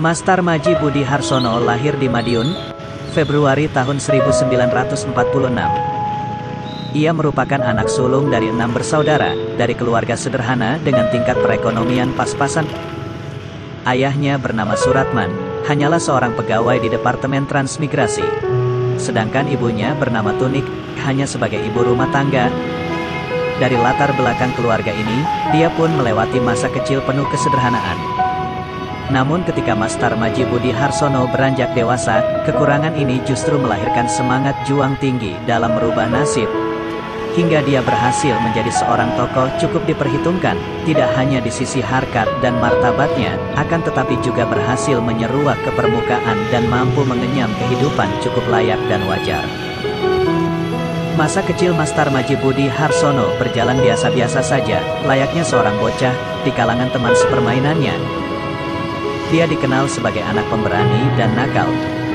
Mastar Maji Budi Harsono lahir di Madiun, Februari tahun 1946. Ia merupakan anak sulung dari 6 bersaudara, dari keluarga sederhana dengan tingkat perekonomian pas-pasan. Ayahnya bernama Suratman, hanyalah seorang pegawai di Departemen Transmigrasi. Sedangkan ibunya bernama Tunik, hanya sebagai ibu rumah tangga. Dari latar belakang keluarga ini, dia pun melewati masa kecil penuh kesederhanaan. Namun ketika Mastar Maji Budi Harsono beranjak dewasa, kekurangan ini justru melahirkan semangat juang tinggi dalam merubah nasib. Hingga dia berhasil menjadi seorang tokoh cukup diperhitungkan, tidak hanya di sisi harkat dan martabatnya, akan tetapi juga berhasil menyeruak ke permukaan dan mampu mengenyam kehidupan cukup layak dan wajar. Masa kecil Mastar Maji Budi Harsono berjalan biasa-biasa saja, layaknya seorang bocah di kalangan teman sepermainannya. Dia dikenal sebagai anak pemberani dan nakal.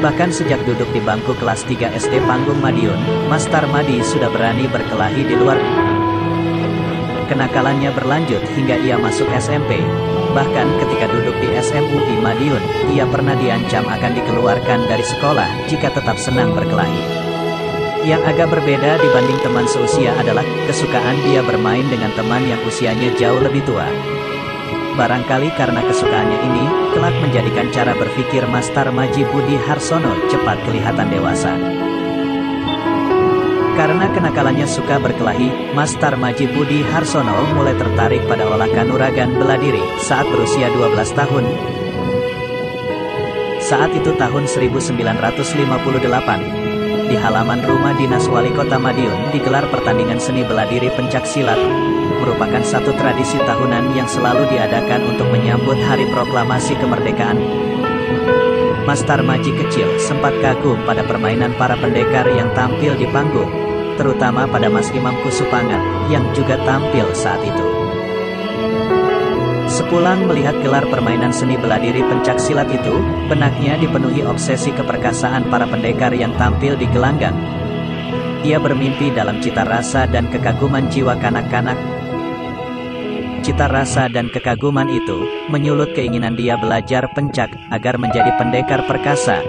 Bahkan sejak duduk di bangku kelas 3 SD Panggung Madiun, Mastar Madi sudah berani berkelahi di luar. Kenakalannya berlanjut hingga ia masuk SMP. Bahkan ketika duduk di SMUI Madiun, ia pernah diancam akan dikeluarkan dari sekolah jika tetap senang berkelahi. Yang agak berbeda dibanding teman seusia adalah kesukaan dia bermain dengan teman yang usianya jauh lebih tua. Barangkali karena kesukaannya ini, kelak menjadikan cara berpikir Mastar Maji Budi Harsono cepat kelihatan dewasa. Karena kenakalannya suka berkelahi, Mastar Maji Budi Harsono mulai tertarik pada olah kanuragan bela diri saat berusia 12 tahun. Saat itu tahun 1958, di halaman rumah dinas wali kota Madiun digelar pertandingan seni bela diri pencaksilat. Merupakan satu tradisi tahunan yang selalu diadakan untuk menyambut Hari Proklamasi Kemerdekaan. Mastar Maji kecil sempat kagum pada permainan para pendekar yang tampil di panggung, terutama pada Mas Imam Kusupangat yang juga tampil saat itu. Sepulang melihat gelar permainan seni bela diri pencaksilat itu, benaknya dipenuhi obsesi keperkasaan para pendekar yang tampil di gelanggang. Ia bermimpi dalam cita rasa dan kekaguman jiwa kanak-kanak. Cita rasa dan kekaguman itu menyulut keinginan dia belajar pencak agar menjadi pendekar perkasa.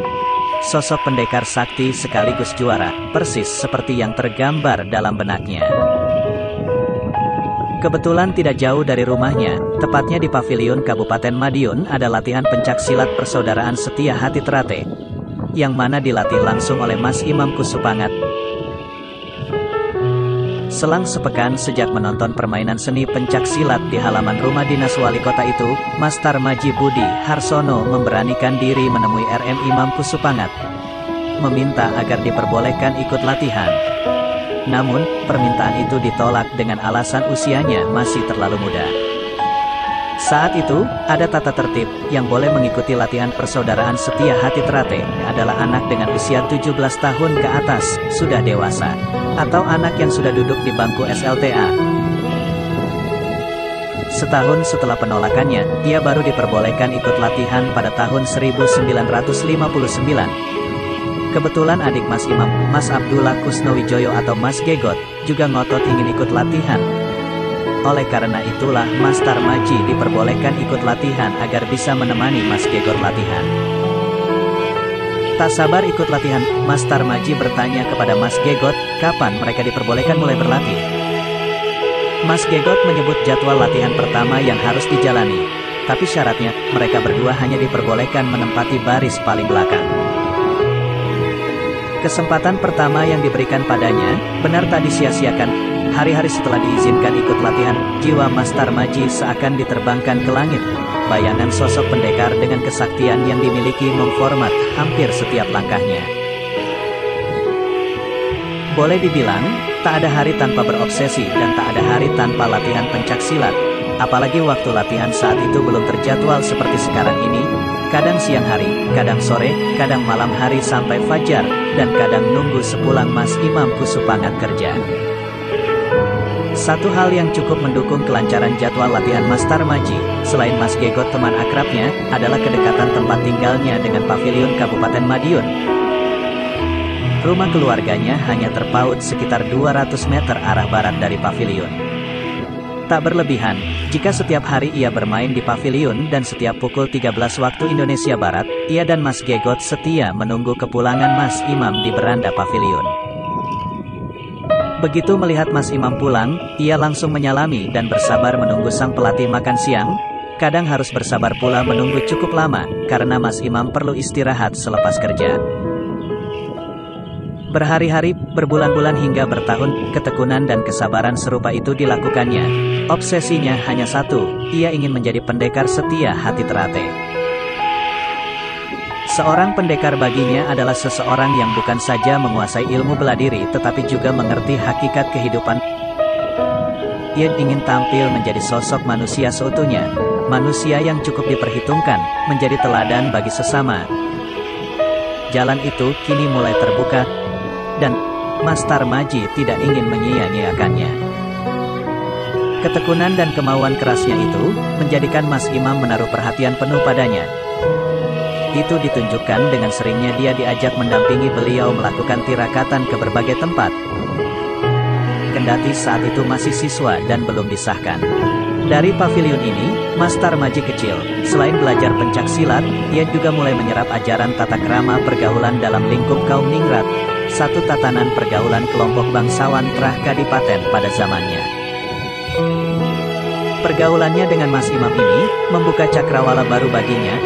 Sosok pendekar sakti sekaligus juara, persis seperti yang tergambar dalam benaknya. Kebetulan tidak jauh dari rumahnya, tepatnya di Paviliun Kabupaten Madiun, ada latihan pencaksilat Persaudaraan Setia Hati Terate, yang mana dilatih langsung oleh Mas Imam Kusupangat. Selang sepekan sejak menonton permainan seni pencaksilat di halaman rumah dinas wali kota itu, Mastar Maji Budi Harsono memberanikan diri menemui RM Imam Kusupangat, meminta agar diperbolehkan ikut latihan. Namun, permintaan itu ditolak dengan alasan usianya masih terlalu muda. Saat itu, ada tata tertib, yang boleh mengikuti latihan Persaudaraan Setia Hati Terate adalah anak dengan usia 17 tahun ke atas, sudah dewasa, atau anak yang sudah duduk di bangku SLTA. Setahun setelah penolakannya, dia baru diperbolehkan ikut latihan pada tahun 1959. Kebetulan adik Mas Imam, Mas Abdullah Kusnowijoyo atau Mas Gegot, juga ngotot ingin ikut latihan. Oleh karena itulah Mastar Maji diperbolehkan ikut latihan agar bisa menemani Mas Gegot latihan. Tak sabar ikut latihan, Mastar Maji bertanya kepada Mas Gegot, kapan mereka diperbolehkan mulai berlatih. Mas Gegot menyebut jadwal latihan pertama yang harus dijalani, tapi syaratnya, mereka berdua hanya diperbolehkan menempati baris paling belakang. Kesempatan pertama yang diberikan padanya, benar tak disia-siakan. Hari-hari setelah diizinkan ikut latihan, jiwa Mastar Maji seakan diterbangkan ke langit. Bayangan sosok pendekar dengan kesaktian yang dimiliki memformat hampir setiap langkahnya. Boleh dibilang, tak ada hari tanpa berobsesi dan tak ada hari tanpa latihan pencaksilat. Apalagi waktu latihan saat itu belum terjadwal seperti sekarang ini. Kadang siang hari, kadang sore, kadang malam hari sampai fajar, dan kadang nunggu sepulang Mas Imam Kusupangat kerja. Satu hal yang cukup mendukung kelancaran jadwal latihan Mastar Maji, selain Mas Gegot teman akrabnya, adalah kedekatan tempat tinggalnya dengan Paviliun Kabupaten Madiun. Rumah keluarganya hanya terpaut sekitar 200 meter arah barat dari Paviliun. Tak berlebihan, jika setiap hari ia bermain di paviliun dan setiap pukul 13 waktu Indonesia Barat, ia dan Mas Gegot setia menunggu kepulangan Mas Imam di beranda paviliun. Begitu melihat Mas Imam pulang, ia langsung menyalami dan bersabar menunggu sang pelatih makan siang. Kadang harus bersabar pula menunggu cukup lama, karena Mas Imam perlu istirahat selepas kerja. Berhari-hari, berbulan-bulan hingga bertahun, ketekunan dan kesabaran serupa itu dilakukannya. Obsesinya hanya satu, ia ingin menjadi pendekar setia hati Terate. Seorang pendekar baginya adalah seseorang yang bukan saja menguasai ilmu bela diri tetapi juga mengerti hakikat kehidupan. Ia ingin tampil menjadi sosok manusia seutuhnya, manusia yang cukup diperhitungkan, menjadi teladan bagi sesama. Jalan itu kini mulai terbuka, dan Mas Tarmaji tidak ingin menyia-nyiakannya. Ketekunan dan kemauan kerasnya itu menjadikan Mas Imam menaruh perhatian penuh padanya. Itu ditunjukkan dengan seringnya dia diajak mendampingi beliau melakukan tirakatan ke berbagai tempat. Kendati saat itu masih siswa dan belum disahkan. Dari paviliun ini, Mas Tarmaji kecil, selain belajar pencak silat, ia juga mulai menyerap ajaran tata krama pergaulan dalam lingkup kaum ningrat, satu tatanan pergaulan kelompok bangsawan Trah Kadipaten pada zamannya. Pergaulannya dengan Mas Imam ini membuka cakrawala baru baginya.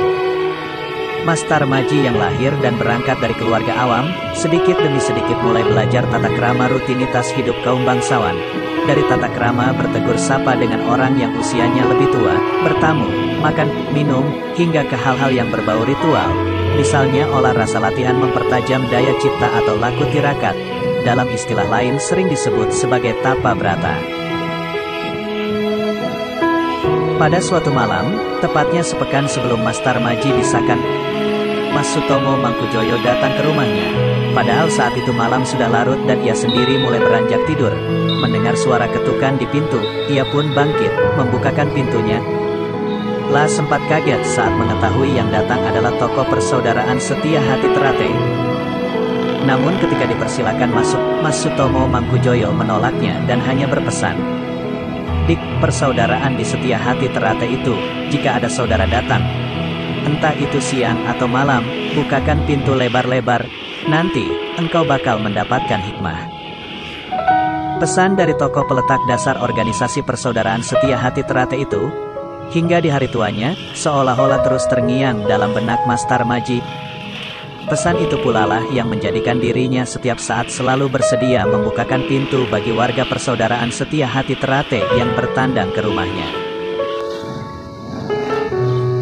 Mas Tarmaji yang lahir dan berangkat dari keluarga awam, sedikit demi sedikit mulai belajar tata krama rutinitas hidup kaum bangsawan. Dari tata krama bertegur sapa dengan orang yang usianya lebih tua, bertamu, makan, minum, hingga ke hal-hal yang berbau ritual. Misalnya olah rasa latihan mempertajam daya cipta atau laku tirakat. Dalam istilah lain sering disebut sebagai tapa brata. Pada suatu malam, tepatnya sepekan sebelum Mas Tarmaji disahkan, Mas Sutomo Mangkujoyo datang ke rumahnya. Padahal saat itu malam sudah larut dan ia sendiri mulai beranjak tidur. Mendengar suara ketukan di pintu, ia pun bangkit, membukakan pintunya. Lah sempat kaget saat mengetahui yang datang adalah tokoh persaudaraan setia hati Terate. Namun ketika dipersilakan masuk, Mas Sutomo Mangkujoyo menolaknya dan hanya berpesan, "Dik, persaudaraan di setia hati Terate itu, jika ada saudara datang, entah itu siang atau malam, bukakan pintu lebar-lebar, nanti engkau bakal mendapatkan hikmah." Pesan dari tokoh peletak dasar organisasi persaudaraan setia hati Terate itu, hingga di hari tuanya, seolah-olah terus terngiang dalam benak Mas Tarmaji. Pesan itu pula lah yang menjadikan dirinya setiap saat selalu bersedia membukakan pintu bagi warga persaudaraan setia hati Terate yang bertandang ke rumahnya.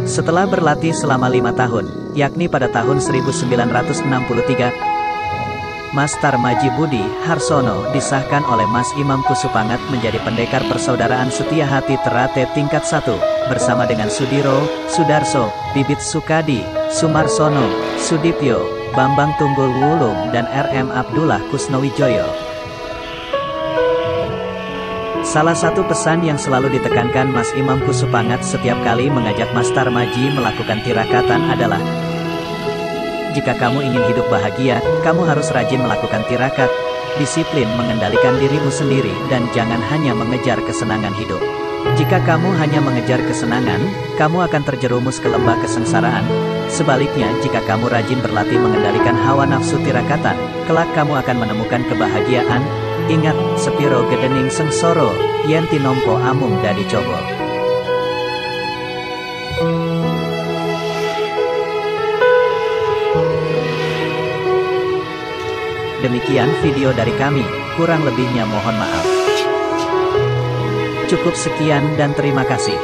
Setelah berlatih selama 5 tahun, yakni pada tahun 1963, Mas Tarmaji Budi Harsono disahkan oleh Mas Imam Kusupangat menjadi pendekar persaudaraan setia hati Terate tingkat 1, bersama dengan Sudiro, Sudarso, Bibit Sukadi, Sumarsono, Sudipyo, Bambang Tunggul Wulung dan R.M. Abdullah Kusnowijoyo. Salah satu pesan yang selalu ditekankan Mas Imam Kusupangat setiap kali mengajak Mas Tarmaji melakukan tirakatan adalah, jika kamu ingin hidup bahagia, kamu harus rajin melakukan tirakat, disiplin mengendalikan dirimu sendiri dan jangan hanya mengejar kesenangan hidup. Jika kamu hanya mengejar kesenangan, kamu akan terjerumus ke lembah kesengsaraan. Sebaliknya, jika kamu rajin berlatih mengendalikan hawa nafsu tirakatan, kelak kamu akan menemukan kebahagiaan. Ingat, sepiro gedening sengsoro, yen tinompo amung dadi cobo. Demikian video dari kami, kurang lebihnya mohon maaf. Cukup sekian dan terima kasih.